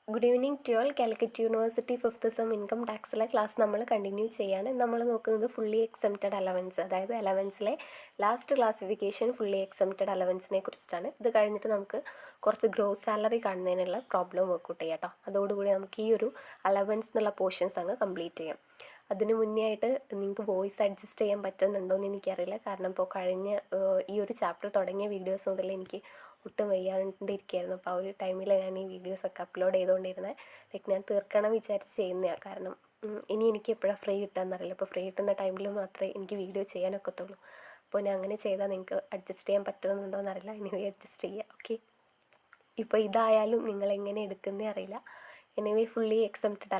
Good evening to all. Calicut University fifth sem income ടാക്സിലെ class നമ്മൾ continue ചെയ്യാണ്. നമ്മൾ നോക്കുന്നത് ഫുള്ളി എക്സംപ്റ്റഡ് അലവൻസ്, അതായത് അലവൻസിലെ ലാസ്റ്റ് ക്ലാസിഫിക്കേഷൻ ഫുള്ളി എക്സംപ്റ്റഡ് അലവൻസിനെ കുറിച്ചിട്ടാണ്. ഇത് കഴിഞ്ഞിട്ട് നമുക്ക് കുറച്ച് ഗ്രോസ് സാലറി കാണുന്നതിനുള്ള പ്രോബ്ലം വർക്കൗട്ട് ചെയ്യാം കേട്ടോ. അതോടുകൂടി നമുക്ക് ഈ ഒരു അലവൻസ് എന്നുള്ള പോർഷൻസ് അങ്ങ് കംപ്ലീറ്റ് ചെയ്യാം. അതിന് മുന്നേ ആയിട്ട് നിങ്ങൾക്ക് വോയിസ് അഡ്ജസ്റ്റ് ചെയ്യാൻ പറ്റുന്നുണ്ടോ എന്ന് എനിക്കറിയില്ല. കാരണം ഇപ്പോൾ കഴിഞ്ഞ ഈ ഒരു ചാപ്റ്റർ തുടങ്ങിയ വീഡിയോസ് മുതൽ എനിക്ക് ഒട്ടും വയ്യാണ്ടിരിക്കുകയായിരുന്നു. അപ്പോൾ ആ ഒരു ടൈമിൽ ഞാൻ ഈ വീഡിയോസൊക്കെ അപ്ലോഡ് ചെയ്തുകൊണ്ടിരുന്നത്. ലൈക്ക് ഞാൻ തീർക്കണം വിചാരിച്ച് ചെയ്യുന്നതാണ്. കാരണം ഇനി എനിക്ക് എപ്പോഴാണ് ഫ്രീ കിട്ടുകയെന്നറിയില്ല. അപ്പോൾ ഫ്രീ കിട്ടുന്ന ടൈമിൽ മാത്രമേ എനിക്ക് വീഡിയോ ചെയ്യാനൊക്കത്തുള്ളൂ. അപ്പോൾ ഞാൻ അങ്ങനെ ചെയ്താൽ നിങ്ങൾക്ക് അഡ്ജസ്റ്റ് ചെയ്യാൻ പറ്റുന്നുണ്ടോ എന്നറിയില്ല. എനിവേ അഡ്ജസ്റ്റ് ചെയ്യുക, ഓക്കെ. ഇപ്പോൾ ഇതായാലും നിങ്ങളെങ്ങനെ എടുക്കുന്നേ അറിയില്ല. എനിവേ ഫുള്ളി എക്സംപ്റ്റഡ്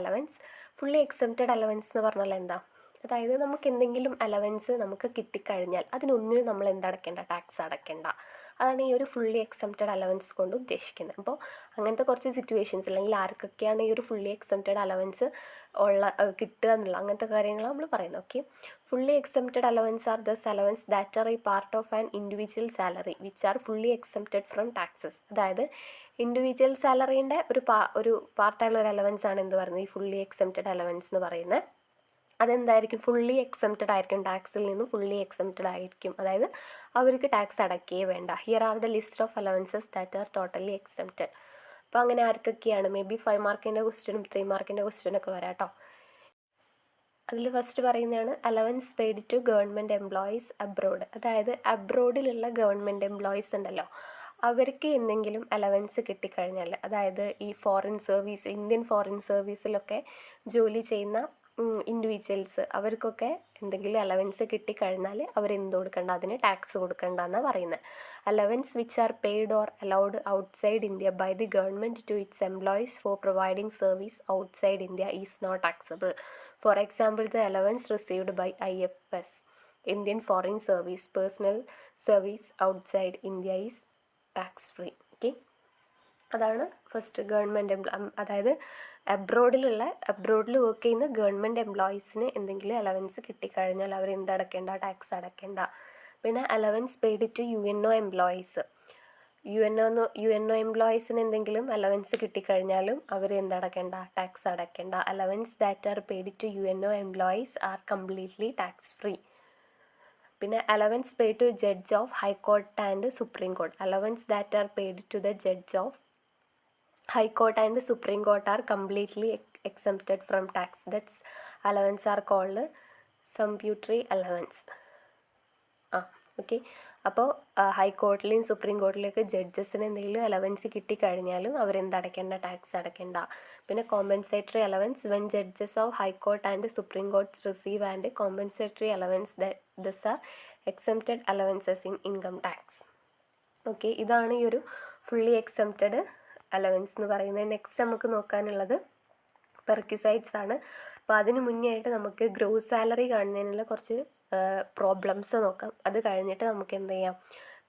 അലവൻസ് എന്ന് പറഞ്ഞാൽ എന്താ? അതായത് നമുക്ക് എന്തെങ്കിലും അലവൻസ് നമുക്ക് കിട്ടിക്കഴിഞ്ഞാൽ അതിനൊന്നിനും നമ്മൾ എന്തടയ്ക്കേണ്ട, ടാക്സ് അടയ്ക്കേണ്ട. അതാണ് ഈ ഒരു ഫുള്ളി എക്സംപ്റ്റഡ് അലവൻസ് കൊണ്ട് ഉദ്ദേശിക്കുന്നത്. അപ്പോൾ അങ്ങനത്തെ കുറച്ച് സിറ്റുവേഷൻസ്, അല്ലെങ്കിൽ ആർക്കൊക്കെയാണ് ഈ ഒരു ഫുള്ളി എക്സംപ്റ്റഡ് അലവൻസ് കിട്ടുക എന്നുള്ള അങ്ങനത്തെ കാര്യങ്ങൾ നമ്മൾ പറയുന്നത്, okay. Fully exempted allowance are thus allowance that are a part of an individual salary which are fully exempted from taxes. അതായത് ഇൻഡിവിജ്വൽ സാലറീൻ്റെ ഒരു പാർട്ടായുള്ള ഒരു അലവൻസ് ആണ് എന്ത് പറയുന്നത്, ഈ ഫുള്ളി എക്സംപ്റ്റഡ് അലവൻസ് എന്ന് പറയുന്നത്. അതെന്തായിരിക്കും? ഫുള്ളി എക്സംപ്റ്റഡ് ആയിരിക്കും, ടാക്സിൽ നിന്നും ഫുള്ളി എക്സംപ്റ്റഡ് ആയിരിക്കും. അതായത് അവർക്ക് ടാക്സ് അടയ്ക്കേ വേണ്ട. Here are the list of allowances that are totally exempted. അപ്പോൾ അങ്ങനെ ആർക്കൊക്കെയാണ്? മേ ബി 5 മാർക്കിൻ്റെ ക്വസ്റ്റ്യനും 3 മാർക്കിൻ്റെ ക്വസ്റ്റ്യനൊക്കെ വരാം കേട്ടോ. അതിൽ ഫസ്റ്റ് പറയുന്നതാണ് allowance paid to government employees abroad. അതായത് അബ്രോഡിലുള്ള ഗവൺമെൻറ് എംപ്ലോയീസ് ഉണ്ടല്ലോ, അവർക്ക് എന്തെങ്കിലും അലവൻസ് കിട്ടിക്കഴിഞ്ഞാൽ, അതായത് ഈ ഫോറിൻ സർവീസ്, ഇന്ത്യൻ ഫോറിൻ സർവീസിലൊക്കെ ജോലി ചെയ്യുന്ന ഇൻഡിവിജ്വൽസ്, അവർക്കൊക്കെ എന്തെങ്കിലും അലവൻസ് കിട്ടിക്കഴിഞ്ഞാൽ അവരെന്ത് കൊടുക്കണ്ട, അതിന് ടാക്സ് കൊടുക്കണ്ട എന്നാണ് പറയുന്നത്. Allowance which are paid or allowed outside India by the government to its employees for providing service outside India is not taxable. For example, the allowance received by IFS, Indian foreign service personnel service outside India is tax free, okay. അതാണ് first government അതായത് അബ്രോഡിൽ work ചെയ്യുന്ന government എംപ്ലോയീസിന് എന്തെങ്കിലും allowance കിട്ടിക്കഴിഞ്ഞാൽ അവർ എന്തടയ്ക്കേണ്ട, tax അടയ്ക്കേണ്ട. പിന്നെ allowance paid to UNO employees. UNO എംപ്ലോയീസിന് എന്തെങ്കിലും അലവൻസ് കിട്ടിക്കഴിഞ്ഞാലും അവർ എന്തടയ്ക്കേണ്ട, ടാക്സ് അടയ്ക്കേണ്ട. Allowance that are paid to UNO employees are completely tax free. പിന്നെ allowance paid to judge of high court and supreme court. Allowance that are paid to the judge of High Court and Supreme Court are completely exempted from tax. That's allowance are called sumptuary allowance. Okay. അപ്പോൾ ഹൈക്കോർട്ടിലെയും supreme കോർട്ടിലേക്ക് ജഡ്ജസിന് എന്തെങ്കിലും allowance കിട്ടിക്കഴിഞ്ഞാലും അവരെന്തടയ്ക്കേണ്ട, tax അടയ്ക്കേണ്ട. പിന്നെ compensatory allowance when judges of high court and supreme കോർട്ട്സ് receive and compensatory allowance this R exempted allowances in income tax. Okay, ഇതാണ് ഈ ഒരു fully exempted allowance എന്ന് പറയുന്നത്. Next നമുക്ക് നോക്കാനുള്ളത് പെർക്വിസൈറ്റ്സ് ആണ്. അപ്പോൾ അതിന് മുന്നേ ആയിട്ട് നമുക്ക് ഗ്രോസ് സാലറി കാണുന്നതിനുള്ള കുറച്ച് പ്രോബ്ലംസ് നോക്കാം. അത് കഴിഞ്ഞിട്ട് നമുക്ക് എന്ത് ചെയ്യാം,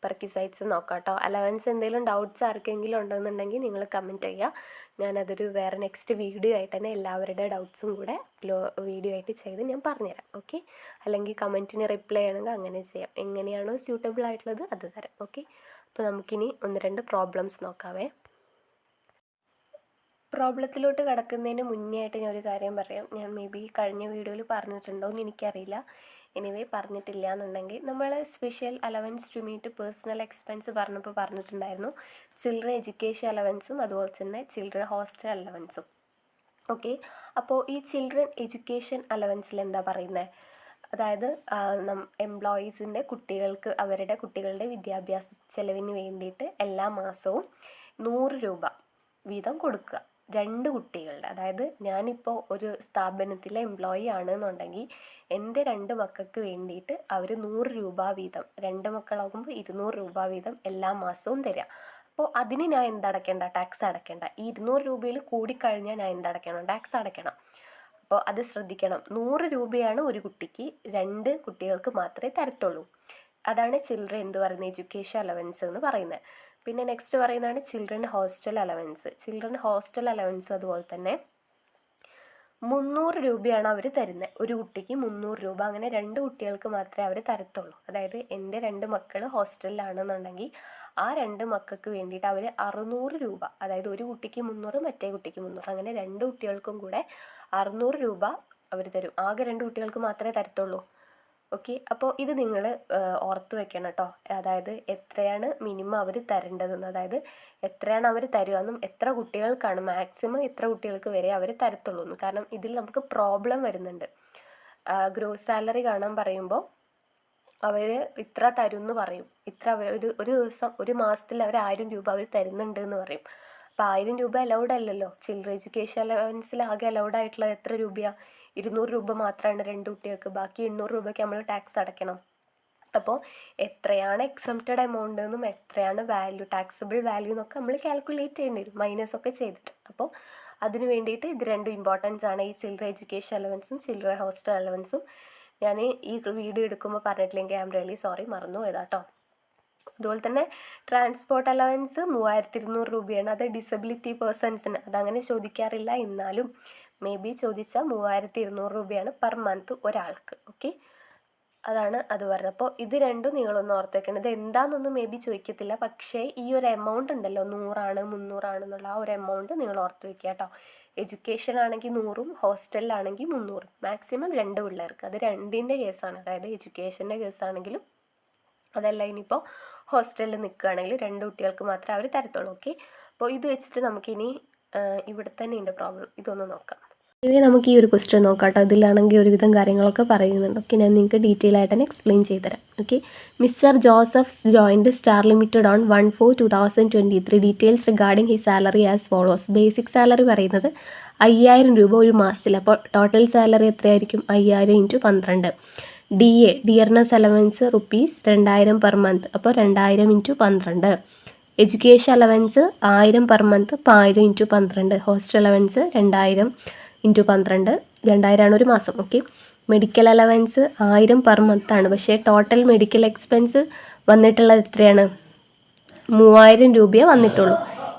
പെർക്വിസൈറ്റ്സ് നോക്കാം കേട്ടോ. അലവൻസ് എന്തെങ്കിലും ഡൗട്ട്സ് ആർക്കെങ്കിലും ഉണ്ടെന്നുണ്ടെങ്കിൽ നിങ്ങൾ കമൻറ്റ് ചെയ്യുക. ഞാനതൊരു വേറെ നെക്സ്റ്റ് വീഡിയോ ആയിട്ട് തന്നെ എല്ലാവരുടെ ഡൗട്ട്സും കൂടെ വീഡിയോ ആയിട്ട് ചെയ്ത് ഞാൻ പറഞ്ഞുതരാം, ഓക്കെ. അല്ലെങ്കിൽ കമൻറ്റിന് റിപ്ലൈ ചെയ്യണമെങ്കിൽ അങ്ങനെ ചെയ്യാം. എങ്ങനെയാണോ സ്യൂട്ടബിൾ ആയിട്ടുള്ളത് അത് തരാം, ഓക്കെ. അപ്പോൾ നമുക്കിനി 1-2 പ്രോബ്ലംസ് നോക്കാവേ. പ്രോബ്ലത്തിലോട്ട് കിടക്കുന്നതിന് മുന്നേ ആയിട്ട് ഞാൻ ഒരു കാര്യം പറയാം. ഞാൻ മേ ബി കഴിഞ്ഞ വീഡിയോയിൽ പറഞ്ഞിട്ടുണ്ടോ എന്ന് എനിക്കറിയില്ല. എനിവേ പറഞ്ഞിട്ടില്ല എന്നുണ്ടെങ്കിൽ, നമ്മൾ special allowance to meet personal expense പറഞ്ഞിട്ടുണ്ടായിരുന്നു. ചിൽഡ്രൻ എഡ്യൂക്കേഷൻ അലവൻസും അതുപോലെ തന്നെ ചിൽഡ്രൻ ഹോസ്റ്റൽ അലവൻസും, ഓക്കെ. അപ്പോൾ ഈ ചിൽഡ്രൻ എഡ്യൂക്കേഷൻ അലവൻസിൽ എന്താ പറയുന്നത്? അതായത് എംപ്ലോയീസിൻ്റെ കുട്ടികൾക്ക് അവരുടെ കുട്ടികളുടെ വിദ്യാഭ്യാസ ചെലവിന് വേണ്ടിയിട്ട് എല്ലാ മാസവും 100 രൂപ വീതം കൊടുക്കുക 2 കുട്ടികളുടെ. അതായത് ഞാനിപ്പോൾ ഒരു സ്ഥാപനത്തിലെ എംപ്ലോയി ആണെന്നുണ്ടെങ്കിൽ എൻ്റെ 2 മക്കൾക്ക് വേണ്ടിയിട്ട് അവർ 100 രൂപ വീതം, 2 മക്കളാകുമ്പോൾ 200 രൂപ വീതം എല്ലാ മാസവും തരാം. അപ്പോൾ അതിന് ഞാൻ എന്തടയ്ക്കേണ്ട, ടാക്സ് അടയ്ക്കേണ്ട. ഈ 200 രൂപയിൽ കൂടിക്കഴിഞ്ഞാൽ ഞാൻ എന്തടയ്ക്കണം, ടാക്സ് അടയ്ക്കണം. അപ്പോൾ അത് ശ്രദ്ധിക്കണം. 100 രൂപയാണ് ഒരു കുട്ടിക്ക്, 2 കുട്ടികൾക്ക് മാത്രമേ തരത്തുള്ളൂ. അതാണ് ചിൽഡ്രൻ എന്ത് പറയുന്നത്, എഡ്യൂക്കേഷൻ അലവൻസ് എന്ന് പറയുന്നത്. പിന്നെ നെക്സ്റ്റ് പറയുന്നതാണ് children hostel allowance. Children hostel allowance അതുപോലെ തന്നെ 300 രൂപയാണ് അവർ തരുന്നത്. ഒരു കുട്ടിക്ക് 300 രൂപ. അങ്ങനെ 2 കുട്ടികൾക്ക് മാത്രമേ അവർ തരത്തുള്ളൂ. അതായത് എൻ്റെ 2 മക്കൾ ഹോസ്റ്റലിലാണെന്നുണ്ടെങ്കിൽ ആ 2 മക്കൾക്ക് വേണ്ടിയിട്ട് അവർ 600 രൂപ, അതായത് ഒരു കുട്ടിക്ക് 300 മറ്റേ കുട്ടിക്ക് 300, അങ്ങനെ 2 കുട്ടികൾക്കും കൂടെ 600 രൂപ അവർ തരും. ആകെ 2 കുട്ടികൾക്ക് മാത്രമേ തരത്തുള്ളൂ. ഓക്കെ, അപ്പോൾ ഇത് നിങ്ങൾ ഓർത്ത് വെക്കണം കേട്ടോ. അതായത് എത്രയാണ് മിനിമം അവർ തരേണ്ടതെന്ന്, അതായത് എത്രയാണ് അവർ തരുകയെന്നും എത്ര കുട്ടികൾക്കാണ് മാക്സിമം എത്ര കുട്ടികൾക്ക് വരെ അവർ തരത്തുള്ളൂ എന്ന്. കാരണം ഇതിൽ നമുക്ക് പ്രോബ്ലം വരുന്നുണ്ട്. ഗ്രോസ് സാലറി കാണാൻ പറയുമ്പോൾ അവർ ഇത്ര തരും എന്ന് പറയും. ഇത്ര അവർ ഒരു ദിവസം ഒരു മാസത്തിൽ അവർ 1000 രൂപ അവർ തരുന്നുണ്ട് എന്ന് പറയും. അപ്പോൾ 1000 രൂപ അലൗഡ് അല്ലല്ലോ. ചിൽഡ്രൻ എഡ്യൂക്കേഷൻ അലവൻസിൽ ആകെ അലൗഡ് ആയിട്ടുള്ളത് എത്ര രൂപയാണ്? 200 രൂപ മാത്രമാണ് 2 കുട്ടികൾക്ക്. ബാക്കി 800 രൂപയ്ക്ക് നമ്മൾ ടാക്സ് അടയ്ക്കണം. അപ്പോൾ എത്രയാണ് എക്സംപ്റ്റഡ് എമൗണ്ട് എന്നും എത്രയാണ് വാല്യൂ, ടാക്സബിൾ വാല്യൂ എന്നൊക്കെ നമ്മൾ കാൽക്കുലേറ്റ് ചെയ്യേണ്ടി വരും, മൈനസ് ഒക്കെ ചെയ്തിട്ട്. അപ്പോൾ അതിന് വേണ്ടിയിട്ട് ഇത് രണ്ടും ഇമ്പോർട്ടൻസ് ആണ്, ഈ ചിൽഡ്രൻ എഡ്യൂക്കേഷൻ അലവൻസും ചിൽഡ്രൻ ഹോസ്റ്റൽ അലവൻസും. ഞാൻ ഈ വീഡിയോ എടുക്കുമ്പോൾ പറഞ്ഞിട്ടില്ലെങ്കിൽ ഐ ആം റിയലി സോറി, മറന്നു പോയതാട്ടോ. അതുപോലെ തന്നെ ട്രാൻസ്പോർട്ട് അലവൻസ് 3200 രൂപയാണ്. അത് ഡിസബിലിറ്റി പേഴ്സൺസിന്, അതങ്ങനെ ചോദിക്കാറില്ല, എന്നാലും മേ ബി ചോദിച്ചാൽ 3200 രൂപയാണ് പെർ മന്ത് ഒരാൾക്ക്. ഓക്കെ, അതാണ് അത് പറഞ്ഞത്. അപ്പോൾ ഇത് രണ്ടും നിങ്ങളൊന്ന് ഓർത്ത് വെക്കണം. ഇത് എന്താണെന്നൊന്നും മേ ബി ചോദിക്കത്തില്ല, പക്ഷേ ഈ ഒരു എമൗണ്ട് ഉണ്ടല്ലോ 100 300 എന്നുള്ള ആ ഒരു എമൗണ്ട് നിങ്ങൾ ഓർത്ത് വെക്കുക കേട്ടോ. എഡ്യൂക്കേഷൻ ആണെങ്കിൽ 100ഉം ഹോസ്റ്റലിലാണെങ്കിൽ 300, മാക്സിമം 2 പിള്ളേർക്ക്. അത് രണ്ടിൻ്റെ കേസാണ്, അതായത് എഡ്യൂക്കേഷൻ്റെ കേസാണെങ്കിലും അതല്ല ഇനിയിപ്പോൾ ഹോസ്റ്റലിൽ നിൽക്കുകയാണെങ്കിൽ 2 കുട്ടികൾക്ക് മാത്രമേ അവർ തരത്തുള്ളൂ. ഓക്കെ, അപ്പോൾ ഇത് വെച്ചിട്ട് നമുക്കിനി ഇവിടെ തന്നെ ഉണ്ട് പ്രോബ്ലം, ഇതൊന്ന് നോക്കാം. ഇനി നമുക്ക് ഈ ഒരു ക്വസ്റ്റ്യൻ നോക്കാം കേട്ടോ. ഇതിലാണെങ്കിൽ ഒരുവിധം കാര്യങ്ങളൊക്കെ പറയുന്നുണ്ട്. ഓക്കെ, ഞാൻ നിങ്ങൾക്ക് ഡീറ്റെയിൽ ആയിട്ട് തന്നെ എക്സ്പ്ലെയിൻ ചെയ്തുതരാം. Okay, mister Joseph joined star limited on 1/4/2023. Details regarding his salary as follows. Basic salary പറയുന്നത് 5000 രൂപ ഒരു മാസത്തിൽ. അപ്പോൾ ടോട്ടൽ സാലറി എത്രയായിരിക്കും? 5000 × 12. DA dearness allowance ₹2000 per month. അപ്പോൾ 2000 × 12. Education allowance 1000 per month. അപ്പോൾ 1000 × 12. ഹോസ്റ്റൽ അലവൻസ് 2000 × 12, 2000 ഒരു മാസം. Okay, medical allowance 1000 per month ആണ്. പക്ഷേ ടോട്ടൽ മെഡിക്കൽ എക്സ്പെൻസ് വന്നിട്ടുള്ളത് എത്രയാണ്? 3000 രൂപയേ വന്നിട്ടുള്ളൂ.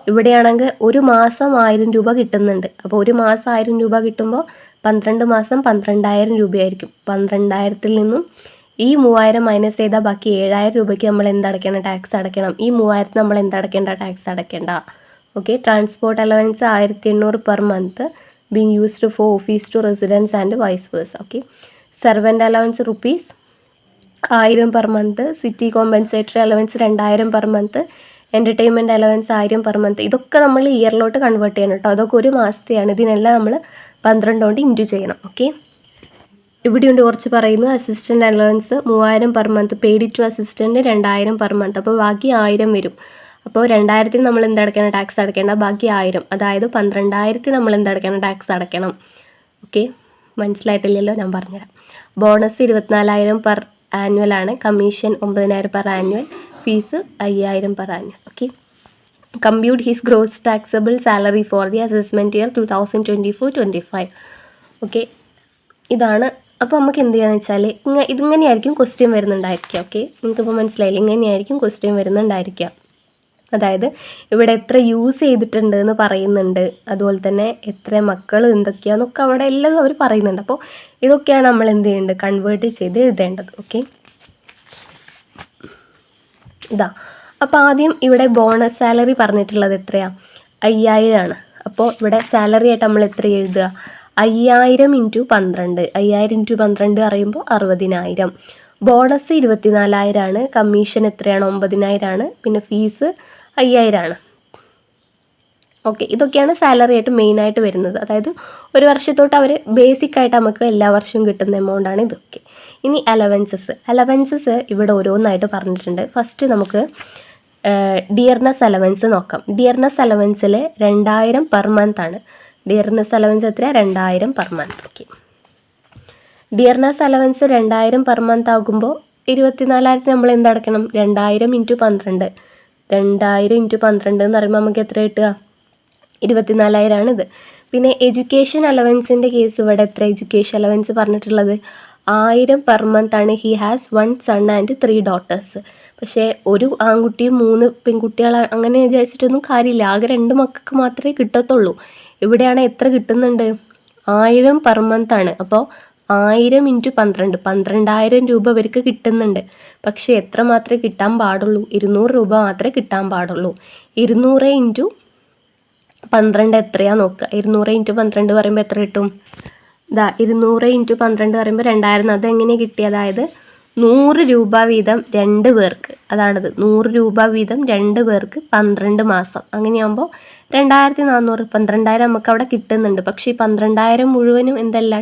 ഇവിടെയാണെങ്കിൽ ഒരു മാസം 1000 രൂപ കിട്ടുന്നുണ്ട്. അപ്പോൾ ഒരു മാസം 1000 രൂപ കിട്ടുമ്പോൾ 12 മാസം 12000 രൂപയായിരിക്കും. 12000-ൽ നിന്നും ഈ 3000 മൈനസ് ചെയ്താൽ ബാക്കി 7000 രൂപയ്ക്ക് നമ്മൾ എന്തടയ്ക്കണം? ടാക്സ് അടയ്ക്കണം. ഈ 3000 നമ്മൾ എന്തടയ്ക്കേണ്ട? ടാക്സ് അടയ്ക്കേണ്ട. Okay, transport allowance 1800 per month being used for office to residence and vice versa. Okay, servant allowance ₹1000 per month. City compensatory allowance 2000 per month. Entertainment allowance 1000 per month. ഇതൊക്കെ നമ്മൾ ഇയറിലോട്ട് കൺവേർട്ട് ചെയ്യണം കേട്ടോ. അതൊക്കെ ഒരു മാസത്തെയാണ്. ഇതിനെല്ലാം നമ്മൾ 12 കൊണ്ട് ഇൻറ്റു ചെയ്യണം. ഓക്കെ, ഇവിടെയുണ്ട് കുറച്ച് പറയുന്നു. Assistant allowance 3000 per month. Paid to assistant 2000 per month. അപ്പോൾ ബാക്കി 1000 വരും. അപ്പോൾ 2000-ൽ നമ്മൾ എന്തടയ്ക്കണം? ടാക്സ് അടയ്ക്കേണ്ട. ബാക്കി 1000, അതായത് 12000 നമ്മൾ എന്തടയ്ക്കണം? ടാക്സ് അടയ്ക്കണം. ഓക്കെ, മനസ്സിലായിട്ടില്ലല്ലോ, ഞാൻ പറഞ്ഞുതരാം. ബോണസ് 24000 പെർ ആനുവൽ ആണ്. Commission 9000 per annual. Fees 5000 per annual. Okay, compute his gross taxable salary for the assessment year 2024-25. Okay, ഇതാണ്. അപ്പോൾ നമുക്ക് എന്ത് ചെയ്യാന്ന് വെച്ചാൽ ഇതിങ്ങനെയായിരിക്കും ക്വസ്റ്റ്യൻ വരുന്നുണ്ടായിരിക്കുക. ഓക്കെ, നിങ്ങൾക്കിപ്പോൾ മനസ്സിലായില്ല, ഇങ്ങനെയായിരിക്കും ക്വസ്റ്റ്യൻ വരുന്നുണ്ടായിരിക്കുക. അതായത് ഇവിടെ എത്ര യൂസ് ചെയ്തിട്ടുണ്ട് എന്ന് പറയുന്നുണ്ട്, അതുപോലെ തന്നെ എത്ര മക്കൾ എന്തൊക്കെയാണെന്നൊക്കെ അവിടെ എല്ലാം അവർ പറയുന്നുണ്ട്. അപ്പോൾ ഇതൊക്കെയാണ് നമ്മൾ എന്ത് ചെയ്യേണ്ടത്? കൺവേർട്ട് ചെയ്ത് എഴുതേണ്ടത്. ഓക്കെ, ഇതാ. അപ്പോൾ ആദ്യം ഇവിടെ ബോണസ് സാലറി പറഞ്ഞിട്ടുള്ളത് എത്രയാണ്? 5000 ആണ്. അപ്പോൾ ഇവിടെ സാലറി ആയിട്ട് നമ്മൾ എത്ര എഴുതുക? 5000 × 12. 5000 × 12 പറയുമ്പോൾ 60000. ബോണസ് 24000 ആണ്. കമ്മീഷൻ എത്രയാണ്? 9000 ആണ്. പിന്നെ ഫീസ് 5000 ആണ്. ഓക്കെ, ഇതൊക്കെയാണ് സാലറി ആയിട്ട് മെയിനായിട്ട് വരുന്നത്. അതായത് ഒരു വർഷത്തോട്ട് അവർ ബേസിക്കായിട്ട് നമുക്ക് എല്ലാ വർഷവും കിട്ടുന്ന എമൗണ്ടാണ് ഇതൊക്കെ. ഇനി അലവൻസസ് ഇവിടെ ഓരോന്നായിട്ട് പറഞ്ഞിട്ടുണ്ട്. ഫസ്റ്റ് നമുക്ക് ഡിയർനെസ് അലവൻസ് നോക്കാം. ഡിയർനെസ് അലവൻസിൽ 2000 പെർ മന്ത് ആണ്. ഡിയർനെസ് അലവൻസ് എത്ര? 2000 per month. Okay, dearness allowance 2000 per month ആകുമ്പോൾ 24000 നമ്മൾ എന്തടയ്ക്കണം? 2000 × 12. 2000 × 12 എന്ന് പറയുമ്പോൾ നമുക്ക് എത്ര കിട്ടുക? 24000 ആണ് ഇത്. പിന്നെ എഡ്യൂക്കേഷൻ അലവൻസിൻ്റെ കേസ് ഇവിടെ എത്ര? എഡ്യൂക്കേഷൻ അലവൻസ് പറഞ്ഞിട്ടുള്ളത് 1000 പെർ മന്ത് ആണ്. He has 1 son and 3 daughters. പക്ഷേ ഒരു ആൺകുട്ടിയും 3 പെൺകുട്ടികൾ അങ്ങനെ വിചാരിച്ചിട്ടൊന്നും കാര്യമില്ല. ആകെ 2 മക്കൾക്ക് മാത്രമേ കിട്ടത്തുള്ളൂ. ഇവിടെയാണ് എത്ര കിട്ടുന്നുണ്ട്? 1000 പെർ മന്ത് ആണ്. അപ്പോൾ 1000 ഇൻറ്റു 12 12,000 രൂപ ഇവർക്ക് കിട്ടുന്നുണ്ട്. പക്ഷേ എത്ര മാത്രമേ കിട്ടാൻ പാടുള്ളൂ? 200 രൂപ മാത്രമേ കിട്ടാൻ പാടുള്ളൂ. 200 ഇൻറ്റു 12 എത്രയാണെന്ന് നോക്കുക. 200 ഇൻറ്റു 12 പറയുമ്പോൾ എത്ര കിട്ടും? 200 ഇൻറ്റു 12 പറയുമ്പോൾ 2000. അതെങ്ങനെ കിട്ടി? അതായത് 100 രൂപ വീതം 2 പേർക്ക്, അതാണത് 100 രൂപ വീതം 2 പേർക്ക് 12 മാസം. അങ്ങനെയാകുമ്പോൾ 2400. 12,000 നമുക്ക് അവിടെ കിട്ടുന്നുണ്ട്. പക്ഷേ ഈ 12,000 മുഴുവനും എന്തല്ല,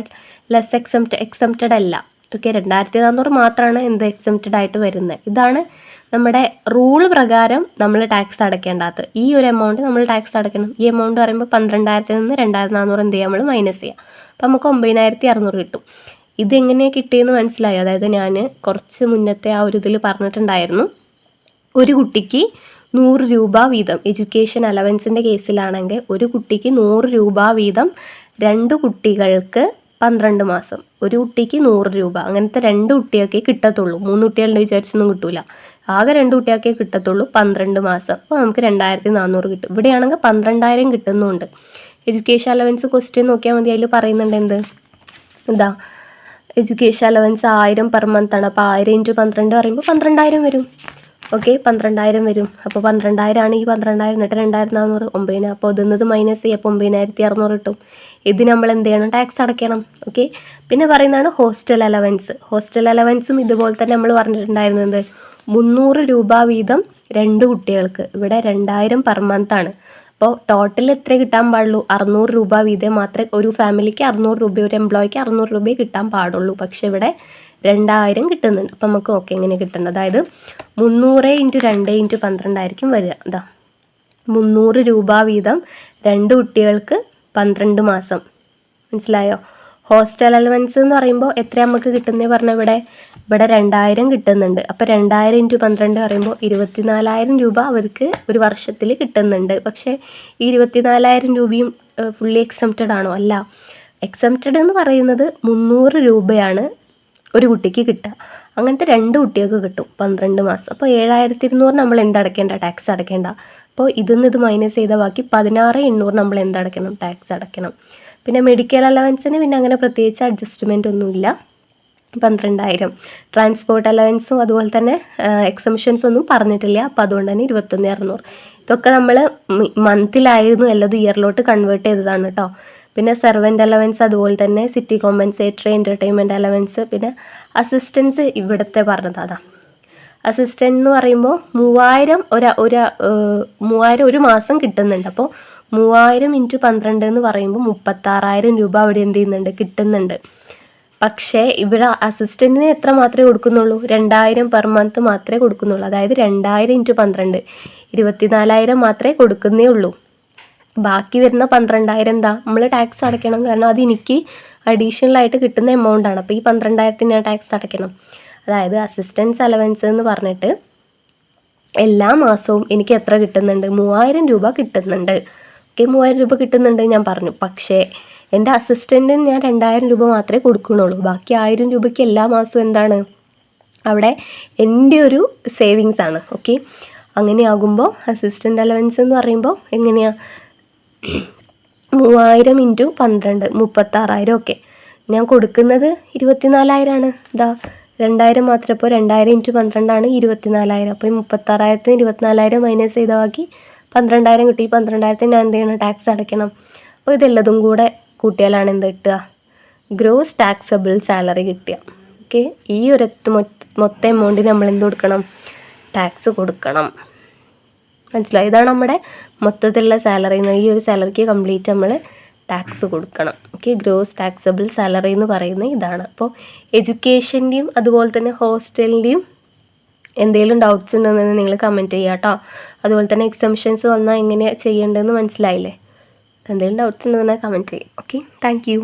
ലെസ് എക്സംപ്റ്റഡ് അല്ല. ഓക്കെ, 2400 മാത്രമാണ് എന്ത് എക്സംപ്റ്റഡ് ആയിട്ട് വരുന്നത്. ഇതാണ് നമ്മുടെ റൂൾ പ്രകാരം നമ്മൾ ടാക്സ് അടയ്ക്കേണ്ടത്. ഈ ഒരു എമൗണ്ട് നമ്മൾ ടാക്സ് അടയ്ക്കണം. ഈ എമൗണ്ട് പറയുമ്പോൾ 12,000 നിന്ന് 2400 എന്ത് ചെയ്യുക, നമ്മൾ മൈനസ് ചെയ്യുക. അപ്പോൾ നമുക്ക് 9600 കിട്ടും. ഇതെങ്ങനെയാണ് കിട്ടിയെന്ന് മനസ്സിലായോ? അതായത് ഞാൻ കുറച്ച് മുന്നത്തെ ആ ഒരു ഇതിൽ പറഞ്ഞിട്ടുണ്ടായിരുന്നു, ഒരു കുട്ടിക്ക് 100 രൂപ വീതം എഡ്യൂക്കേഷൻ അലവൻസിൻ്റെ കേസിലാണെങ്കിൽ ഒരു കുട്ടിക്ക് 100 രൂപ വീതം 2 കുട്ടികൾക്ക് 12 മാസം, ഒരു കുട്ടിക്ക് 100 രൂപ, അങ്ങനത്തെ 2 കുട്ടിയൊക്കെ കിട്ടത്തുള്ളൂ. 3 കുട്ടികളുടെ വിചാരിച്ചൊന്നും കിട്ടൂല. ആകെ 2 കുട്ടിയൊക്കെ കിട്ടത്തുള്ളൂ 12 മാസം. അപ്പോൾ നമുക്ക് 2400 കിട്ടും. ഇവിടെയാണെങ്കിൽ 12,000 കിട്ടുന്നുണ്ട്. എഡ്യൂക്കേഷൻ അലവൻസ് ക്വസ്റ്റ്യൻ നോക്കിയാൽ മതി. അതിൽ പറയുന്നുണ്ട് എന്താ, എഡ്യൂക്കേഷൻ അലവൻസ് 1000 പെർ മന്ത് ആണ്. അപ്പോൾ 1000 ഇൻറ്റു 12 പറയുമ്പോൾ 12,000 വരും. ഓക്കെ, 12,000 വരും. അപ്പോൾ 12,000 ആണ് ഈ 12,000, എന്നിട്ട് 2400 9,000. അപ്പോൾ ഇതുന്നത് മൈനസ് ചെയ്യുക, അപ്പോൾ 9600 കിട്ടും. ഇത് നമ്മൾ എന്ത് ചെയ്യണം? ടാക്സ് അടയ്ക്കണം. ഓക്കെ, പിന്നെ പറയുന്നതാണ് ഹോസ്റ്റൽ അലവൻസ്. ഹോസ്റ്റൽ അലവൻസും ഇതുപോലെ തന്നെ നമ്മൾ പറഞ്ഞിട്ടുണ്ടായിരുന്നു, എന്ത് 300 രൂപ വീതം 2 കുട്ടികൾക്ക്. ഇവിടെ 2000 പെർ മന്ത് ആണ്. അപ്പോൾ ടോട്ടൽ എത്ര കിട്ടാൻ പാടുള്ളൂ? 600 രൂപ വീതം മാത്രമേ ഒരു ഫാമിലിക്ക് 600 രൂപ, ഒരു എംപ്ലോയിക്ക് 600 രൂപയെ കിട്ടാൻ പാടുള്ളൂ. പക്ഷേ ഇവിടെ 2000 കിട്ടുന്നുണ്ട്. അപ്പം നമുക്ക് ഓക്കെ എങ്ങനെ കിട്ടേണ്ടത്? അതായത് 300 ഇൻറ്റു 2 ഇൻറ്റു 12 ആയിരിക്കും വരിക. 300 രൂപ വീതം 2 കുട്ടികൾക്ക് 12 മാസം. മനസ്സിലായോ? ഹോസ്റ്റൽ അലവൻസ് എന്ന് പറയുമ്പോൾ എത്ര നമുക്ക് കിട്ടുന്നേ പറഞ്ഞാൽ ഇവിടെ 2000 കിട്ടുന്നുണ്ട്. അപ്പോൾ 2000 ഇൻറ്റു 12 പറയുമ്പോൾ 24,000 രൂപ അവർക്ക് ഒരു വർഷത്തിൽ കിട്ടുന്നുണ്ട്. പക്ഷേ ഈ 24,000 രൂപയും ഫുള്ളി എക്സംപ്റ്റഡ് ആണോ? അല്ല. എക്സംപ്റ്റഡ് എന്ന് പറയുന്നത് 300 രൂപയാണ് ഒരു കുട്ടിക്ക് കിട്ടുക. അങ്ങനത്തെ 2 കുട്ടികൾക്ക് കിട്ടും 12 മാസം. അപ്പോൾ 7200 നമ്മൾ എന്തടയ്ക്കേണ്ട? ടാക്സ് അടയ്ക്കേണ്ട. അപ്പോൾ ഇതിൽ മൈനസ് ചെയ്ത ബാക്കി 16,800 നമ്മൾ എന്തടയ്ക്കണം? ടാക്സ് അടയ്ക്കണം. പിന്നെ മെഡിക്കൽ അലവൻസിന് പിന്നെ അങ്ങനെ പ്രത്യേകിച്ച് അഡ്ജസ്റ്റ്മെൻ്റ് ഒന്നുമില്ല, 12,000. ട്രാൻസ്പോർട്ട് അലവൻസും അതുപോലെ തന്നെ എക്സംഷൻസ് ഒന്നും പറഞ്ഞിട്ടില്ല. അപ്പോൾ അതുകൊണ്ട് തന്നെ 21,600. ഇതൊക്കെ നമ്മൾ മന്തിലായിരുന്നു, എല്ലാതും ഇയറിലോട്ട് കൺവേർട്ട് ചെയ്തതാണ് കേട്ടോ. പിന്നെ സെർവൻ്റ് അലവൻസ്, അതുപോലെ തന്നെ സിറ്റി കോമ്പൻസേറ്ററി, എൻ്റർടൈൻമെൻറ്റ് അലവൻസ്, പിന്നെ അസിസ്റ്റൻസ് ഇവിടുത്തെ പറഞ്ഞത് അതാ. അസിസ്റ്റൻ്റ് എന്ന് പറയുമ്പോൾ 3000 ഒരു മാസം കിട്ടുന്നുണ്ട്. അപ്പോൾ 3000 ഇൻറ്റു 12 എന്ന് പറയുമ്പോൾ 36,000 രൂപ അവിടെ എന്ത് ചെയ്യുന്നുണ്ട്? കിട്ടുന്നുണ്ട്. പക്ഷേ ഇവിടെ അസിസ്റ്റൻറ്റിന് എത്ര മാത്രമേ കൊടുക്കുന്നുള്ളൂ? 2000 പെർ മന്ത് മാത്രമേ കൊടുക്കുന്നുള്ളൂ. അതായത് 2000 ഇൻറ്റു 12 24,000 മാത്രമേ കൊടുക്കുന്നേ ഉള്ളൂ. ബാക്കി വരുന്ന 12,000 എന്താ? നമ്മൾ ടാക്സ് അടയ്ക്കണം. കാരണം അത് എനിക്ക് അഡീഷണലായിട്ട് കിട്ടുന്ന എമൗണ്ടാണ്. അപ്പോൾ ഈ 12,000 ഞാൻ ടാക്സ് അടയ്ക്കണം. അതായത് അസിസ്റ്റൻസ് അലവൻസ് എന്ന് പറഞ്ഞിട്ട് എല്ലാ മാസവും എനിക്ക് എത്ര കിട്ടുന്നുണ്ട്? 3000 രൂപ കിട്ടുന്നുണ്ട്. ഓക്കെ, 3000 രൂപ കിട്ടുന്നുണ്ട് ഞാൻ പറഞ്ഞു. പക്ഷേ എൻ്റെ അസിസ്റ്റൻറ്റിന് ഞാൻ 2000 രൂപ മാത്രമേ കൊടുക്കുന്നുള്ളൂ. ബാക്കി 1000 രൂപയ്ക്ക് എല്ലാ മാസവും എന്താണ്? അവിടെ എൻ്റെ ഒരു സേവിങ്സ് ആണ്. ഓക്കെ, അങ്ങനെയാകുമ്പോൾ അസിസ്റ്റൻ്റ് അലവൻസ് എന്ന് പറയുമ്പോൾ എങ്ങനെയാണ്? 3000 ഇൻറ്റു 12 36,000. ഓക്കെ, ഞാൻ കൊടുക്കുന്നത് 24,000 ആണ്. 2000 മാത്രം. ഇപ്പോൾ 2000 ഇൻറ്റു 12 ആണ് 24,000. അപ്പോൾ ഈ 36,000 24,000 മൈനസ് ചെയ്ത ബാക്കി 12,000 കിട്ടി. 12,000 ഞാൻ എന്ത് ചെയ്യണം? ടാക്സ് അടയ്ക്കണം. അപ്പോൾ ഇതെല്ലതും കൂടെ കൂട്ടിയാലാണ് എന്ത് കിട്ടുക? ഗ്രോസ് ടാക്സബിൾ സാലറി കിട്ടുക. ഓക്കെ, ഈ ഒരു മൊത്തം എമൗണ്ടിന് നമ്മൾ എന്ത് കൊടുക്കണം? ടാക്സ് കൊടുക്കണം. മനസ്സിലായി? ഇതാണ് നമ്മുടെ മൊത്തത്തിലുള്ള സാലറി. ഈ ഒരു സാലറിക്ക് കംപ്ലീറ്റ് നമ്മൾ ടാക്സ് കൊടുക്കണം. ഓക്കെ, ഗ്രോസ് ടാക്സബിൾ സാലറി എന്ന് പറയുന്നത് ഇതാണ്. അപ്പോൾ എഡ്യൂക്കേഷൻ്റെയും അതുപോലെ തന്നെ ഹോസ്റ്റലിൻ്റെയും എന്തെങ്കിലും ഡൗട്ട്സ് ഉണ്ടെന്ന് നിങ്ങൾ കമൻറ്റ് ചെയ്യുക കേട്ടോ. അതുപോലെ തന്നെ എക്സംഷൻസ് വന്നാൽ എങ്ങനെ ചെയ്യേണ്ടതെന്ന് മനസ്സിലായില്ലേ? എന്തെങ്കിലും ഡൗട്ട്സ് ഉണ്ടെന്ന് കമൻറ്റ് ചെയ്യും. Okay, thank you.